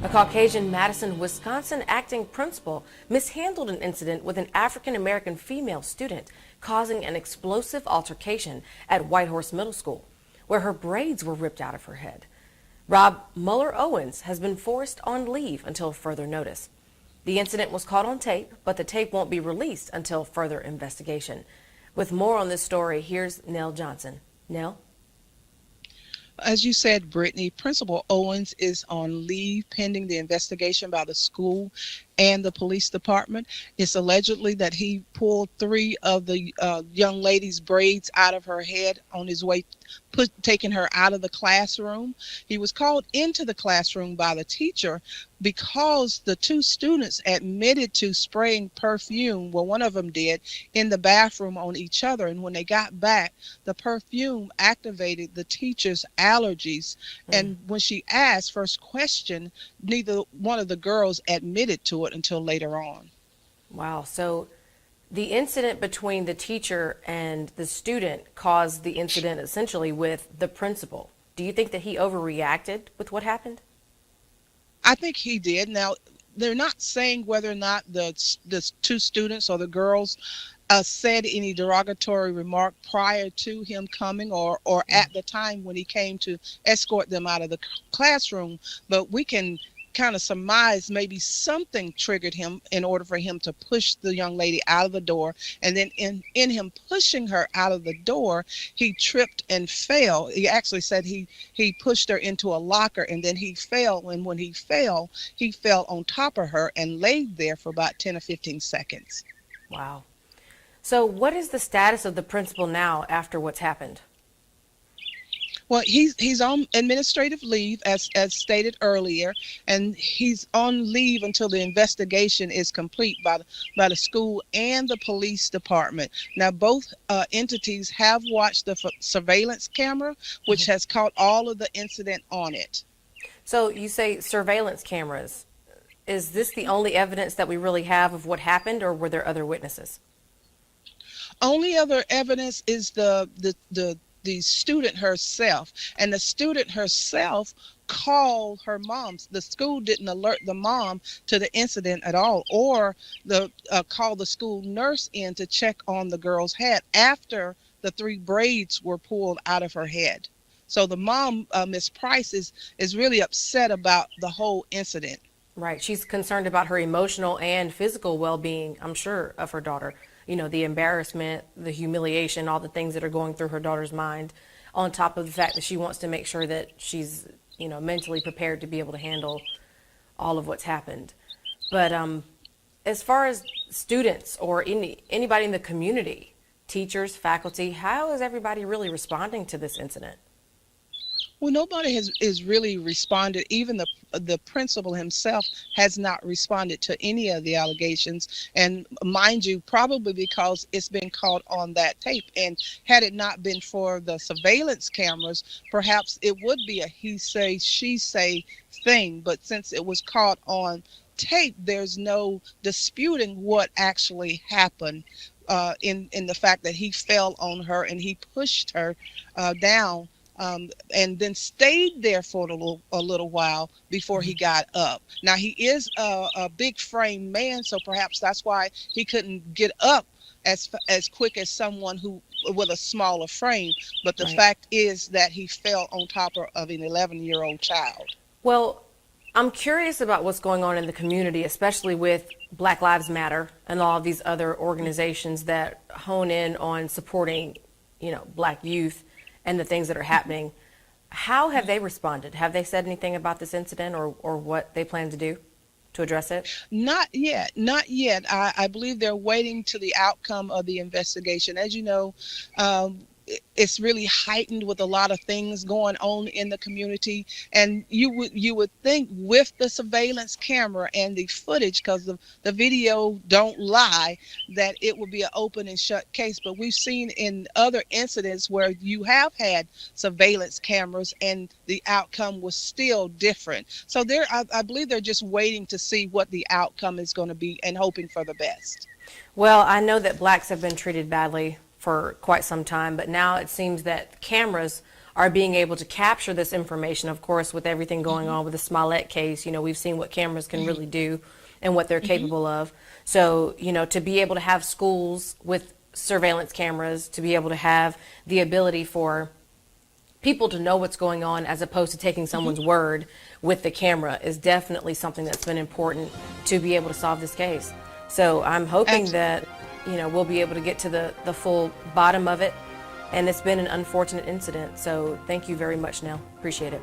A Caucasian Madison, Wisconsin acting principal mishandled an incident with an African American female student, causing an explosive altercation at Whitehorse Middle School, where her braids were ripped out of her head. Rob Mueller-Owens has been forced on leave until further notice. The incident was caught on tape, but the tape won't be released until further investigation. With more on this story, here's Nell Johnson. Nell? As you said, Brittany, Principal Owens is on leave pending the investigation by the school and the police department. It's allegedly that he pulled three of the young lady's braids out of her head on his way, taking her out of the classroom. He was called into the classroom by the teacher because the two students admitted to spraying perfume, well, one of them did, in the bathroom on each other. And when they got back, the perfume activated the teacher's allergies. And when she asked, first question, neither one of the girls admitted to it until later on. Wow. So the incident between the teacher and the student caused the incident essentially with the principal. Do you think that he overreacted with what happened? I think he did. Now, they're not saying whether or not the two students or the girls said any derogatory remark prior to him coming or at the time when he came to escort them out of the classroom, but we can kind of surmise maybe something triggered him in order for him to push the young lady out of the door. And then in him pushing her out of the door, he tripped and fell. He actually said he pushed her into a locker, and then he fell. And when he fell on top of her and laid there for about 10 or 15 seconds. Wow. So what is the status of the principal now after what's happened? Well, he's on administrative leave, as stated earlier, and he's on leave until the investigation is complete by the school and the police department. Now, both entities have watched the surveillance camera, which has caught all of the incident on it. So you say surveillance cameras. Is this the only evidence that we really have of what happened, or were there other witnesses? Only other evidence is the student herself, and the student herself called her mom. The school didn't alert the mom to the incident at all, or call the school nurse in to check on the girl's head after the three braids were pulled out of her head. So the mom, Miss Price, is really upset about the whole incident. Right. She's concerned about her emotional and physical well-being, I'm sure, of her daughter. You know, the embarrassment, the humiliation, all the things that are going through her daughter's mind, on top of the fact that she wants to make sure that she's, mentally prepared to be able to handle all of what's happened. But as far as students or anybody in the community, teachers, faculty, how is everybody really responding to this incident? Well, nobody is really responded. Even the principal himself has not responded to any of the allegations. And mind you, probably because it's been caught on that tape. And had it not been for the surveillance cameras, perhaps it would be a he say, she say thing. But since it was caught on tape, there's no disputing what actually happened. In the fact that he fell on her and he pushed her down. And then stayed there for a little while before he got up. Now, he is a big frame man, so perhaps that's why he couldn't get up as quick as someone who with a smaller frame. But the fact is that he fell on top of an 11-year-old child. Well, I'm curious about what's going on in the community, especially with Black Lives Matter and all of these other organizations that hone in on supporting, Black youth and the things that are happening. How have they responded? Have they said anything about this incident or what they plan to do to address it? Not yet. I believe they're waiting to the outcome of the investigation. As you know, it's really heightened with a lot of things going on in the community, and you would think with the surveillance camera and the footage, because the video don't lie, that it would be an open and shut case. But we've seen in other incidents where you have had surveillance cameras and the outcome was still different. So I believe they're just waiting to see what the outcome is going to be and hoping for the best. Well, I know that blacks have been treated badly for quite some time, but now it seems that cameras are being able to capture this information. Of course, with everything going on with the Smollett case, we've seen what cameras can really do and what they're capable of. So, to be able to have schools with surveillance cameras, to be able to have the ability for people to know what's going on as opposed to taking someone's word with the camera is definitely something that's been important to be able to solve this case. So I'm hoping that, we'll be able to get to the full bottom of it. And it's been an unfortunate incident. So thank you very much, Nell. Appreciate it.